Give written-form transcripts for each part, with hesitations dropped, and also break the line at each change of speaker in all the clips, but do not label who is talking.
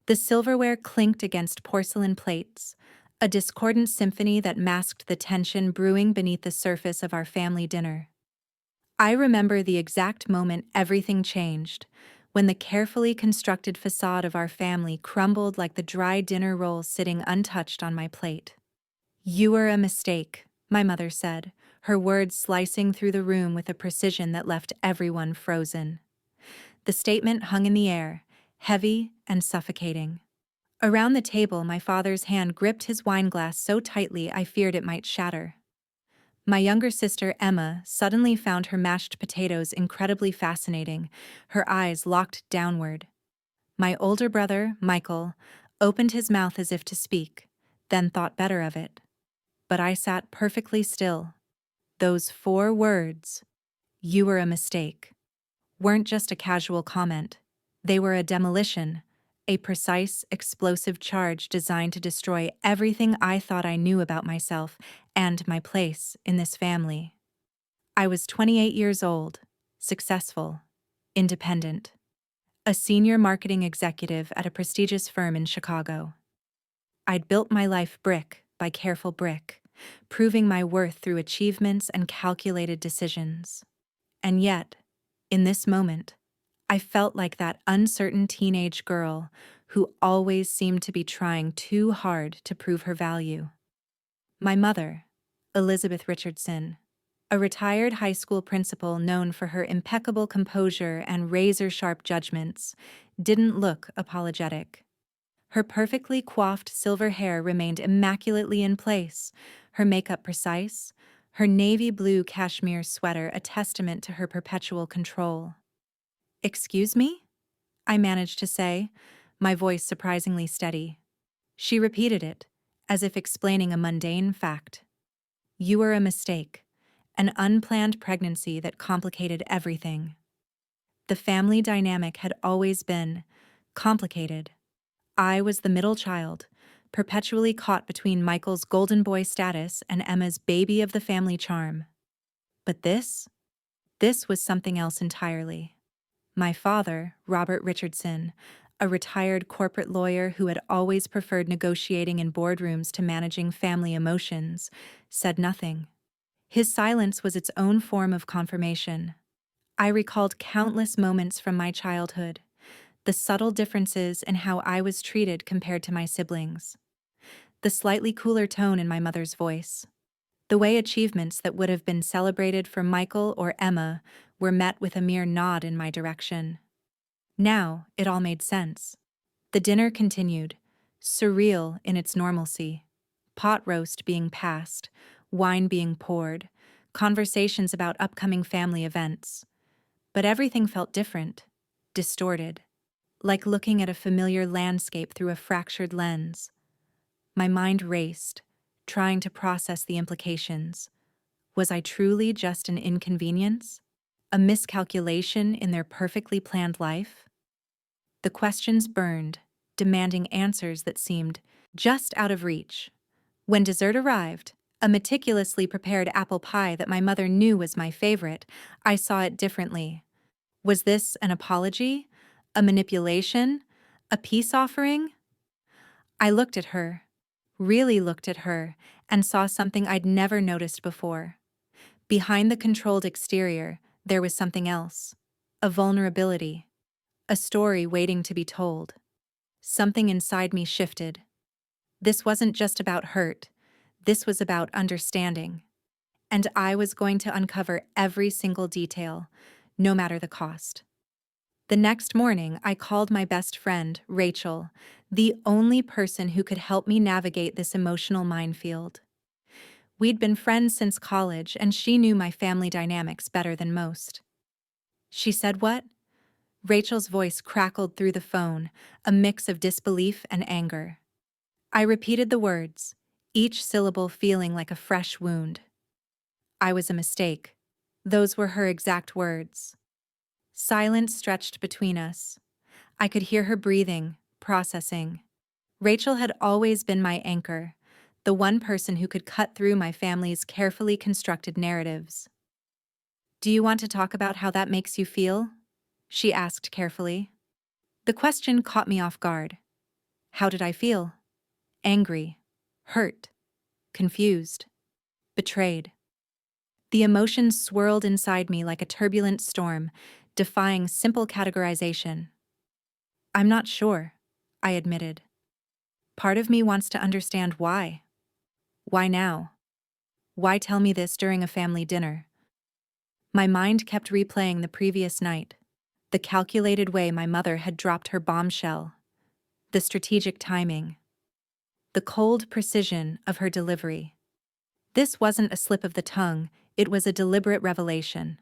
The silverware clinked against porcelain plates, a discordant symphony that masked the tension brewing beneath the surface of our family dinner. I remember the exact moment everything changed, when the carefully constructed facade of our family crumbled like the dry dinner roll sitting untouched on my plate. "You were a mistake," my mother said, her words slicing through the room with a precision that left everyone frozen. The statement hung in the air, heavy and suffocating. Around the table, my father's hand gripped his wineglass so tightly I feared it might shatter. My younger sister, Emma, suddenly found her mashed potatoes incredibly fascinating, her eyes locked downward. My older brother, Michael, opened his mouth as if to speak, then thought better of it. But I sat perfectly still. Those 4 words, "You were a mistake," weren't just a casual comment. They were a demolition, a precise, explosive charge designed to destroy everything I thought I knew about myself and my place in this family. I was 28 years old, successful, independent, a senior marketing executive at a prestigious firm in Chicago. I'd built my life brick by careful brick, proving my worth through achievements and calculated decisions. And yet, in this moment, I felt like that uncertain teenage girl who always seemed to be trying too hard to prove her value. My mother, Elizabeth Richardson, a retired high school principal known for her impeccable composure and razor-sharp judgments, didn't look apologetic. Her perfectly coiffed silver hair remained immaculately in place, her makeup precise, her navy blue cashmere sweater a testament to her perpetual control. "Excuse me?" I managed to say, my voice surprisingly steady. She repeated it, as if explaining a mundane fact. "You were a mistake, an unplanned pregnancy that complicated everything." The family dynamic had always been complicated. I was the middle child, perpetually caught between Michael's golden boy status and Emma's baby of the family charm. But this was something else entirely. My father, Robert Richardson, a retired corporate lawyer who had always preferred negotiating in boardrooms to managing family emotions, said nothing. His silence was its own form of confirmation. I recalled countless moments from my childhood, the subtle differences in how I was treated compared to my siblings, the slightly cooler tone in my mother's voice, the way achievements that would have been celebrated for Michael or Emma were met with a mere nod in my direction. Now, it all made sense. The dinner continued, surreal in its normalcy. Pot roast being passed, wine being poured, conversations about upcoming family events. But everything felt different, distorted, like looking at a familiar landscape through a fractured lens. My mind raced, trying to process the implications. Was I truly just an inconvenience? A miscalculation in their perfectly planned life? The questions burned, demanding answers that seemed just out of reach. When dessert arrived, a meticulously prepared apple pie that my mother knew was my favorite, I saw it differently. Was this an apology? A manipulation? A peace offering? I looked at her, really looked at her, and saw something I'd never noticed before. Behind the controlled exterior, there was something else. A vulnerability. A story waiting to be told. Something inside me shifted. This wasn't just about hurt. This was about understanding. And I was going to uncover every single detail, no matter the cost. The next morning, I called my best friend, Rachel, the only person who could help me navigate this emotional minefield. We'd been friends since college, and she knew my family dynamics better than most. She said what? Rachel's voice crackled through the phone, a mix of disbelief and anger. I repeated the words, each syllable feeling like a fresh wound. I was a mistake. Those were her exact words. Silence stretched between us. I could hear her breathing, processing. Rachel had always been my anchor, the one person who could cut through my family's carefully constructed narratives. "Do you want to talk about how that makes you feel?" she asked carefully. The question caught me off guard. How did I feel? Angry, hurt, confused, betrayed. The emotions swirled inside me like a turbulent storm, defying simple categorization. I'm not sure, I admitted. Part of me wants to understand why. Why now? Why tell me this during a family dinner? My mind kept replaying the previous night, the calculated way my mother had dropped her bombshell, the strategic timing, the cold precision of her delivery. This wasn't a slip of the tongue, it was a deliberate revelation.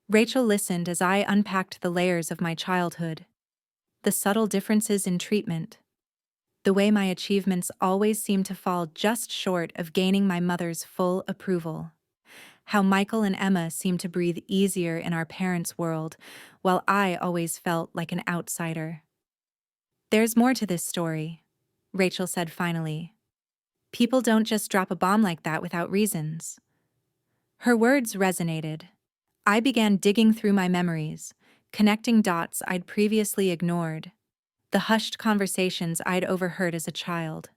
Rachel listened as I unpacked the layers of my childhood, the subtle differences in treatment, the way my achievements always seemed to fall just short of gaining my mother's full approval. How Michael and Emma seemed to breathe easier in our parents' world, while I always felt like an outsider. There's more to this story, Rachel said finally. People don't just drop a bomb like that without reasons. Her words resonated. I began digging through my memories, connecting dots I'd previously ignored, the hushed conversations I'd overheard as a child.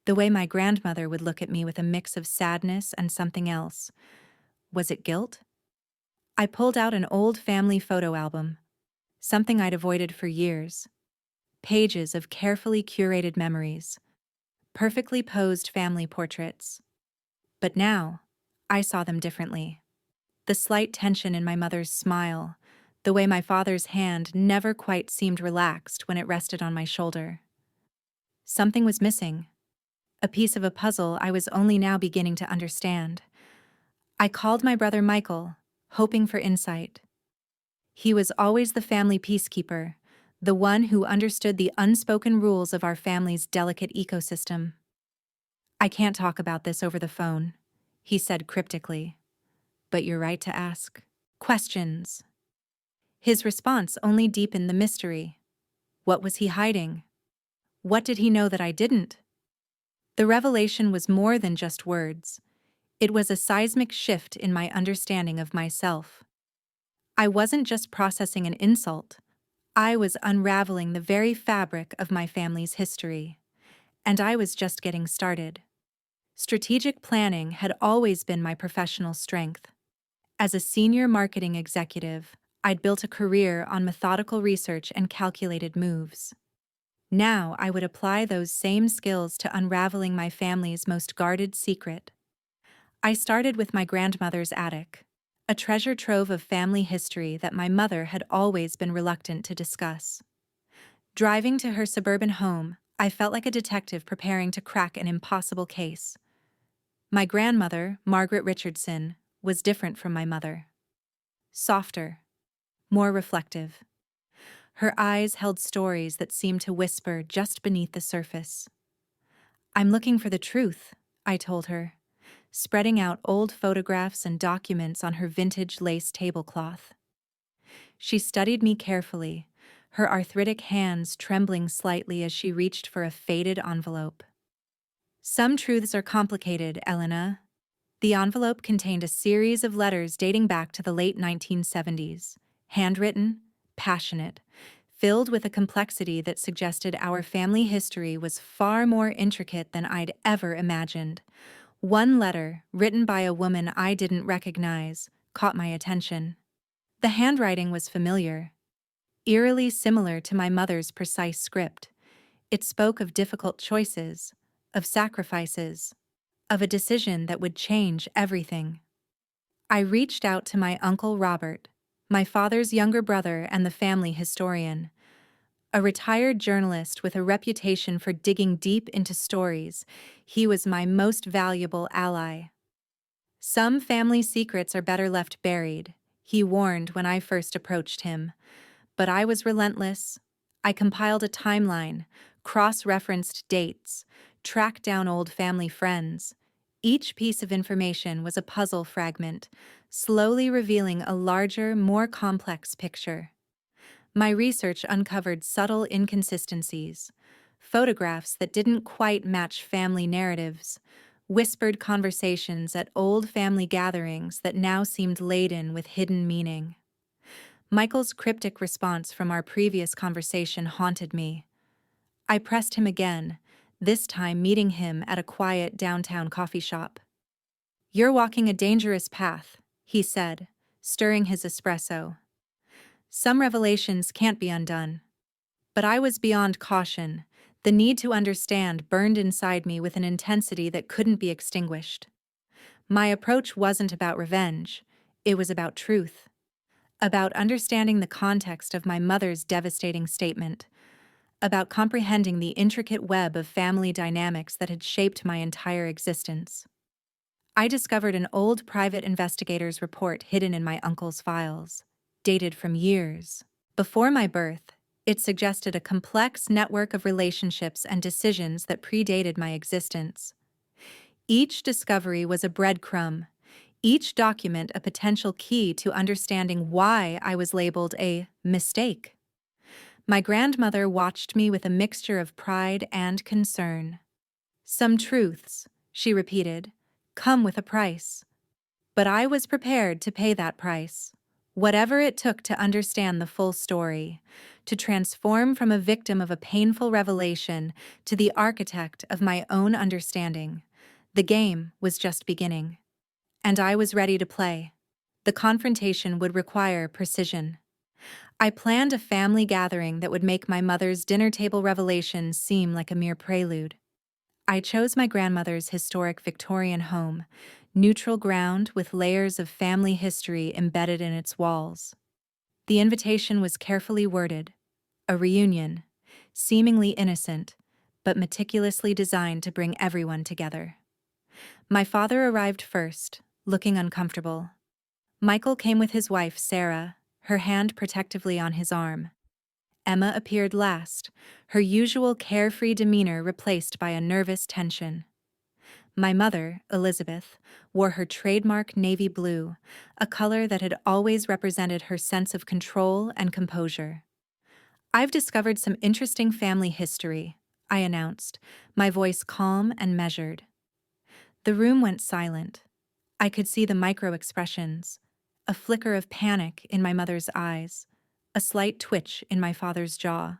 The way my grandmother would look at me with a mix of sadness and something else. Was it guilt? I pulled out an old family photo album, something I'd avoided for years. Pages of carefully curated memories, perfectly posed family portraits. But now, I saw them differently. The slight tension in my mother's smile, the way my father's hand never quite seemed relaxed when it rested on my shoulder. Something was missing, a piece of a puzzle I was only now beginning to understand. I called my brother Michael, hoping for insight. He was always the family peacekeeper, the one who understood the unspoken rules of our family's delicate ecosystem. I can't talk about this over the phone, he said cryptically. But you're right to ask questions. His response only deepened the mystery. What was he hiding? What did he know that I didn't? The revelation was more than just words. It was a seismic shift in my understanding of myself. I wasn't just processing an insult. I was unraveling the very fabric of my family's history. And I was just getting started. Strategic planning had always been my professional strength. As a senior marketing executive, I'd built a career on methodical research and calculated moves. Now I would apply those same skills to unraveling my family's most guarded secret. I started with my grandmother's attic, a treasure trove of family history that my mother had always been reluctant to discuss. Driving to her suburban home, I felt like a detective preparing to crack an impossible case. My grandmother, Margaret Richardson, was different from my mother. Softer, more reflective. Her eyes held stories that seemed to whisper just beneath the surface. I'm looking for the truth, I told her, spreading out old photographs and documents on her vintage lace tablecloth. She studied me carefully, her arthritic hands trembling slightly as she reached for a faded envelope. Some truths are complicated, Elena. The envelope contained a series of letters dating back to the late 1970s, handwritten, passionate, filled with a complexity that suggested our family history was far more intricate than I'd ever imagined. One letter, written by a woman I didn't recognize, caught my attention. The handwriting was familiar, eerily similar to my mother's precise script. It spoke of difficult choices, of sacrifices, of a decision that would change everything. I reached out to my Uncle Robert, my father's younger brother and the family historian, a retired journalist with a reputation for digging deep into stories. He was my most valuable ally. Some family secrets are better left buried, he warned when I first approached him. But I was relentless. I compiled a timeline, cross-referenced dates, tracked down old family friends. Each piece of information was a puzzle fragment, slowly revealing a larger, more complex picture. My research uncovered subtle inconsistencies, photographs that didn't quite match family narratives, whispered conversations at old family gatherings that now seemed laden with hidden meaning. Michael's cryptic response from our previous conversation haunted me. I pressed him again, this time meeting him at a quiet downtown coffee shop. "You're walking a dangerous path," he said, stirring his espresso. "Some revelations can't be undone." But I was beyond caution. The need to understand burned inside me with an intensity that couldn't be extinguished. My approach wasn't about revenge, it was about truth. About understanding the context of my mother's devastating statement. About comprehending the intricate web of family dynamics that had shaped my entire existence. I discovered an old private investigator's report hidden in my uncle's files, dated from years before my birth. It suggested a complex network of relationships and decisions that predated my existence. Each discovery was a breadcrumb, each document a potential key to understanding why I was labeled a mistake. My grandmother watched me with a mixture of pride and concern. "Some truths," she repeated, "come with a price." But I was prepared to pay that price. Whatever it took to understand the full story, to transform from a victim of a painful revelation to the architect of my own understanding. The game was just beginning. And I was ready to play. The confrontation would require precision. I planned a family gathering that would make my mother's dinner table revelations seem like a mere prelude. I chose my grandmother's historic Victorian home, neutral ground with layers of family history embedded in its walls. The invitation was carefully worded, a reunion, seemingly innocent, but meticulously designed to bring everyone together. My father arrived first, looking uncomfortable. Michael came with his wife, Sarah, her hand protectively on his arm. Emma appeared last, her usual carefree demeanor replaced by a nervous tension. My mother, Elizabeth, wore her trademark navy blue, a color that had always represented her sense of control and composure. "I've discovered some interesting family history," I announced, my voice calm and measured. The room went silent. I could see the micro-expressions, a flicker of panic in my mother's eyes, a slight twitch in my father's jaw.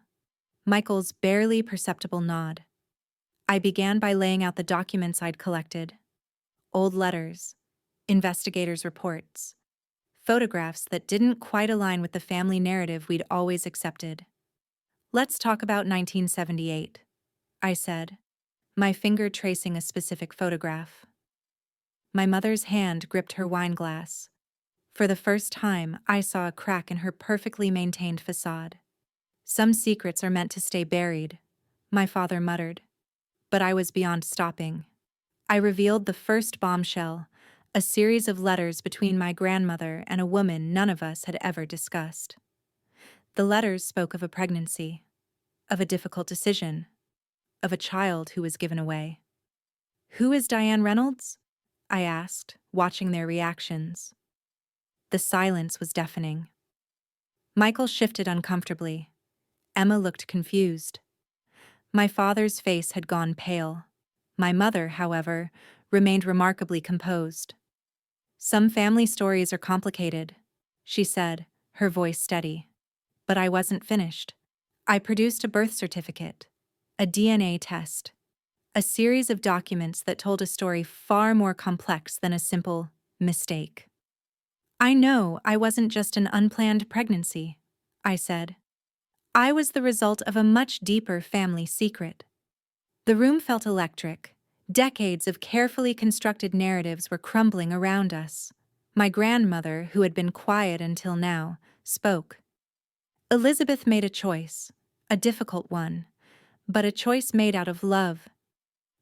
Michael's barely perceptible nod. I began by laying out the documents I'd collected. Old letters, investigators' reports, photographs that didn't quite align with the family narrative we'd always accepted. "Let's talk about 1978, I said, my finger tracing a specific photograph. My mother's hand gripped her wine glass. For the first time, I saw a crack in her perfectly maintained facade. "Some secrets are meant to stay buried," my father muttered. But I was beyond stopping. I revealed the first bombshell, a series of letters between my grandmother and a woman none of us had ever discussed. The letters spoke of a pregnancy, of a difficult decision, of a child who was given away. "Who is Diane Reynolds?" I asked, watching their reactions. The silence was deafening. Michael shifted uncomfortably. Emma looked confused. My father's face had gone pale. My mother, however, remained remarkably composed. "Some family stories are complicated," she said, her voice steady. But I wasn't finished. I produced a birth certificate, a DNA test, a series of documents that told a story far more complex than a simple mistake. "I know I wasn't just an unplanned pregnancy," I said. "I was the result of a much deeper family secret." The room felt electric. Decades of carefully constructed narratives were crumbling around us. My grandmother, who had been quiet until now, spoke. "Elizabeth made a choice, a difficult one, but a choice made out of love."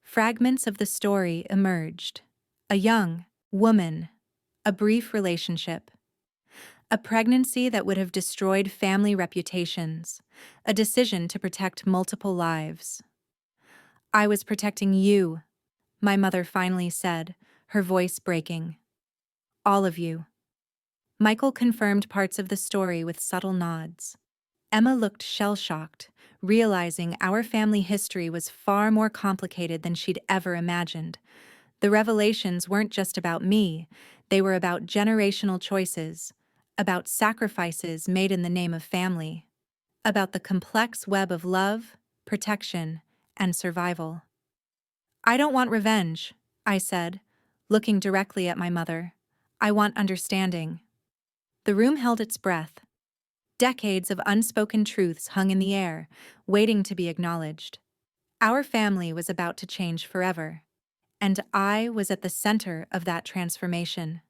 Fragments of the story emerged. A young woman, a brief relationship, a pregnancy that would have destroyed family reputations, a decision to protect multiple lives. "I was protecting you," my mother finally said, her voice breaking. "All of you." Michael confirmed parts of the story with subtle nods. Emma looked shell-shocked, realizing our family history was far more complicated than she'd ever imagined. The revelations weren't just about me, they were about generational choices, about sacrifices made in the name of family, about the complex web of love, protection, and survival. I don't want revenge, I said, looking directly at my mother. I want understanding. The room held its breath. Decades of unspoken truths hung in the air, waiting to be acknowledged. Our family was about to change forever, and I was at the center of that transformation.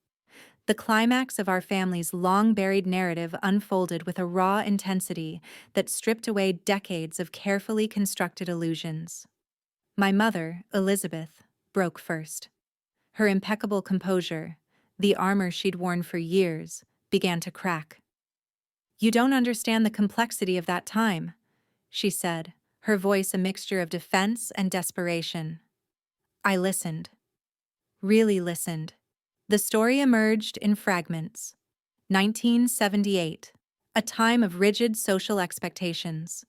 The climax of our family's long-buried narrative unfolded with a raw intensity that stripped away decades of carefully constructed illusions. My mother, Elizabeth, broke first. Her impeccable composure, the armor she'd worn for years, began to crack. "You don't understand the complexity of that time," she said, her voice a mixture of defense and desperation. I listened. Really listened. The story emerged in fragments. 1978, a time of rigid social expectations.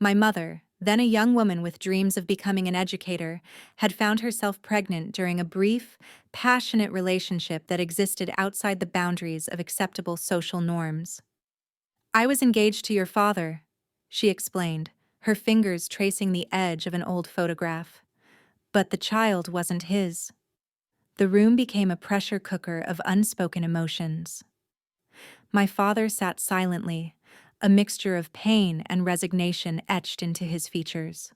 My mother, then a young woman with dreams of becoming an educator, had found herself pregnant during a brief, passionate relationship that existed outside the boundaries of acceptable social norms. "I was engaged to your father," she explained, her fingers tracing the edge of an old photograph. "But the child wasn't his." The room became a pressure cooker of unspoken emotions. My father sat silently, a mixture of pain and resignation etched into his features.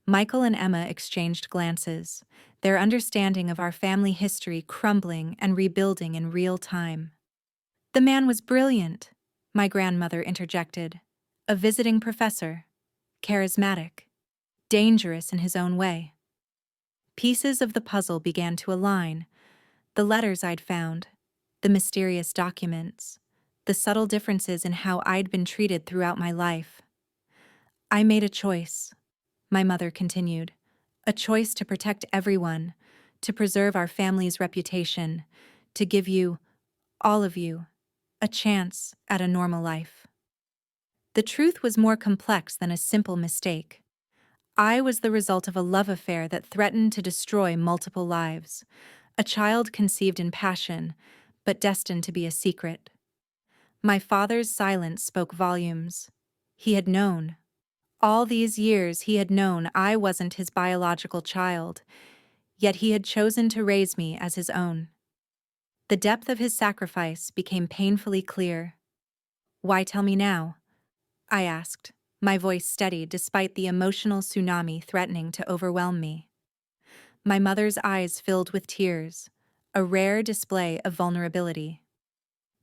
Michael and Emma exchanged glances, their understanding of our family history crumbling and rebuilding in real time. "The man was brilliant," my grandmother interjected. "A visiting professor. Charismatic. Dangerous in his own way." Pieces of the puzzle began to align. The letters I'd found, the mysterious documents, the subtle differences in how I'd been treated throughout my life. "I made a choice," my mother continued. "A choice to protect everyone, to preserve our family's reputation, to give you, all of you, a chance at a normal life." The truth was more complex than a simple mistake. I was the result of a love affair that threatened to destroy multiple lives, a child conceived in passion, but destined to be a secret. My father's silence spoke volumes. He had known. All these years he had known I wasn't his biological child, yet he had chosen to raise me as his own. The depth of his sacrifice became painfully clear. "Why tell me now?" I asked, my voice steady despite the emotional tsunami threatening to overwhelm me. My mother's eyes filled with tears, a rare display of vulnerability.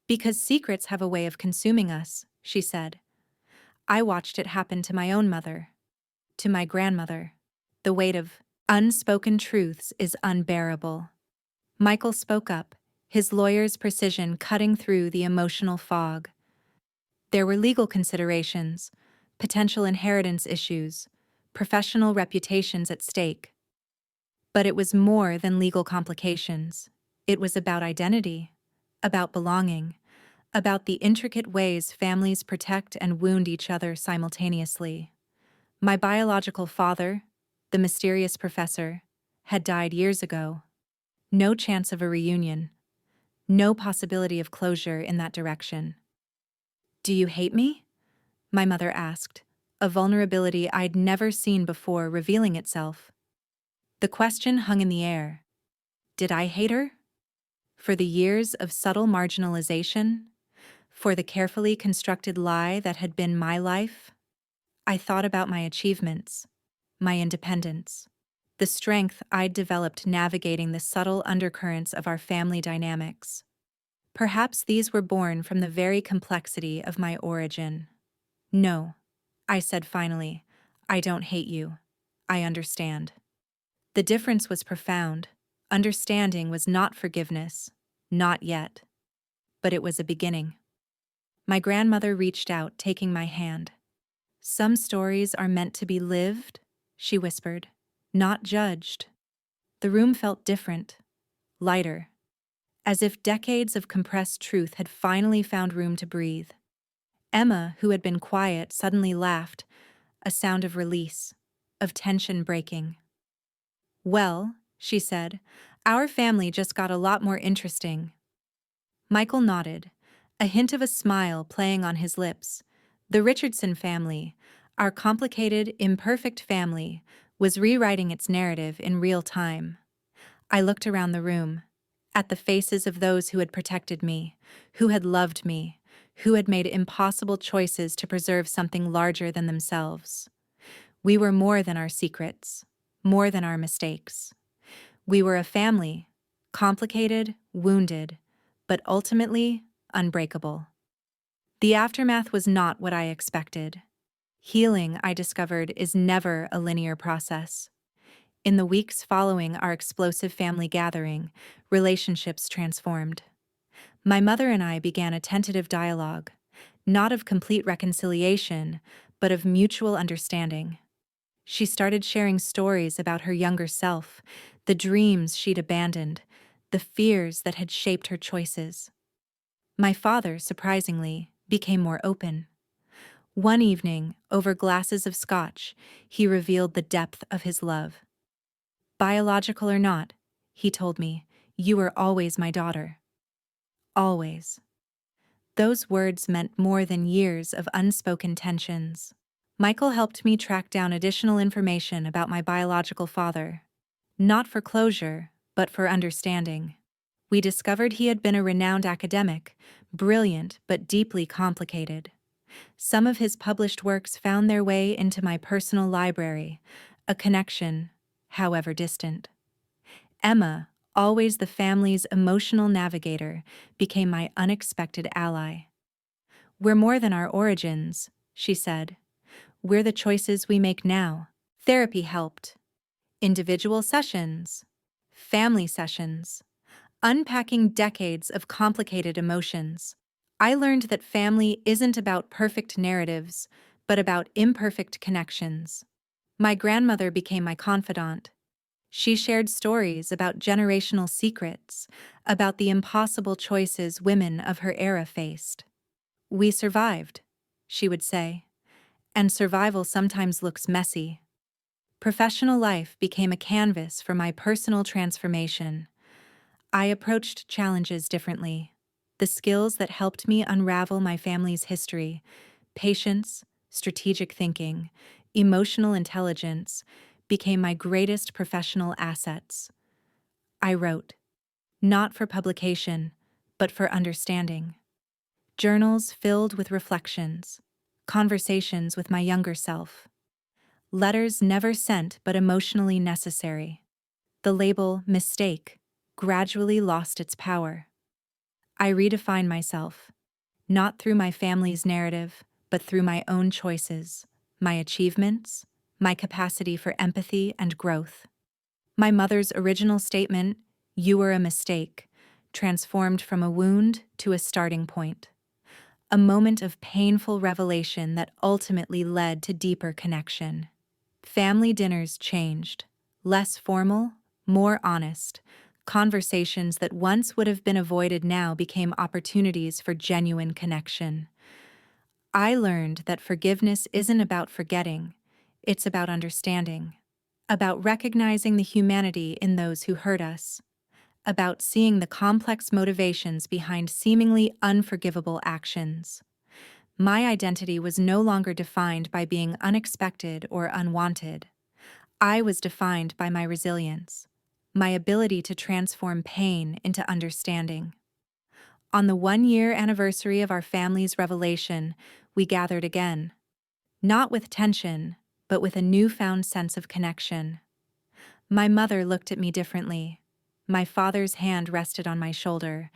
"Because secrets have a way of consuming us," she said. "I watched it happen to my own mother, to my grandmother. The weight of unspoken truths is unbearable." Michael spoke up, his lawyer's precision cutting through the emotional fog. "There were legal considerations, potential inheritance issues, professional reputations at stake. But it was more than legal complications. It was about identity, about belonging, about the intricate ways families protect and wound each other simultaneously. My biological father, the mysterious professor, had died years ago. No chance of a reunion. No possibility of closure in that direction." "Do you hate me?" my mother asked, a vulnerability I'd never seen before revealing itself. The question hung in the air. Did I hate her? For the years of subtle marginalization? For the carefully constructed lie that had been my life? I thought about my achievements, my independence, the strength I'd developed navigating the subtle undercurrents of our family dynamics. Perhaps these were born from the very complexity of my origin. "No," I said finally, "I don't hate you. I understand." The difference was profound. Understanding was not forgiveness, not yet. But it was a beginning. My grandmother reached out, taking my hand. "Some stories are meant to be lived," she whispered, "not judged." The room felt different, lighter, as if decades of compressed truth had finally found room to breathe. Emma, who had been quiet, suddenly laughed, a sound of release, of tension breaking. "Well," she said, "our family just got a lot more interesting." Michael nodded, a hint of a smile playing on his lips. "The Richardson family, Our complicated, imperfect family was rewriting its narrative in real time. I looked around the room, at the faces of those who had protected me, who had loved me, who had made impossible choices to preserve something larger than themselves. We were more than our secrets, more than our mistakes. We were a family, complicated, wounded, but ultimately unbreakable. The aftermath was not what I expected. Healing, I discovered, is never a linear process. In the weeks following our explosive family gathering, relationships transformed. My mother and I began a tentative dialogue, not of complete reconciliation, but of mutual understanding. She started sharing stories about her younger self, the dreams she'd abandoned, the fears that had shaped her choices. My father, surprisingly, became more open. One evening, over glasses of scotch, he revealed the depth of his love. Biological or not, he told me, you were always my daughter. Always. Those words meant more than years of unspoken tensions. Michael helped me track down additional information about my biological father. Not for closure, but for understanding. We discovered he had been a renowned academic, brilliant but deeply complicated. Some of his published works found their way into my personal library, a connection, however distant. Emma, always the family's emotional navigator, became my unexpected ally. We're more than our origins, she said. We're the choices we make now. Therapy helped. Individual sessions. Family sessions. Unpacking decades of complicated emotions. I learned that family isn't about perfect narratives, but about imperfect connections. My grandmother became my confidant. She shared stories about generational secrets, about the impossible choices women of her era faced. We survived, she would say, and survival sometimes looks messy. Professional life became a canvas for my personal transformation. I approached challenges differently. The skills that helped me unravel my family's history, patience, strategic thinking, emotional intelligence, became my greatest professional assets. I wrote, not for publication, but for understanding. Journals filled with reflections, conversations with my younger self. Letters never sent but emotionally necessary. The label mistake gradually lost its power. I redefine myself, not through my family's narrative, but through my own choices, my achievements, my capacity for empathy and growth. My mother's original statement, "You were a mistake," transformed from a wound to a starting point. A moment of painful revelation that ultimately led to deeper connection. Family dinners changed, less formal, more honest. Conversations that once would have been avoided now became opportunities for genuine connection. I learned that forgiveness isn't about forgetting, it's about understanding, about recognizing the humanity in those who hurt us, about seeing the complex motivations behind seemingly unforgivable actions. My identity was no longer defined by being unexpected or unwanted. I was defined by my resilience, my ability to transform pain into understanding. On the 1-year anniversary of our family's revelation, we gathered again, not with tension, but with a newfound sense of connection. My mother looked at me differently. My father's hand rested on my shoulder,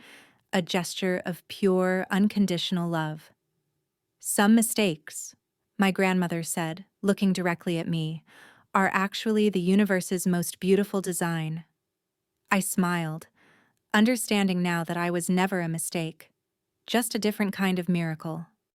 a gesture of pure, unconditional love. Some mistakes, my grandmother said, looking directly at me, are actually the universe's most beautiful design. I smiled, understanding now that I was never a mistake, just a different kind of miracle.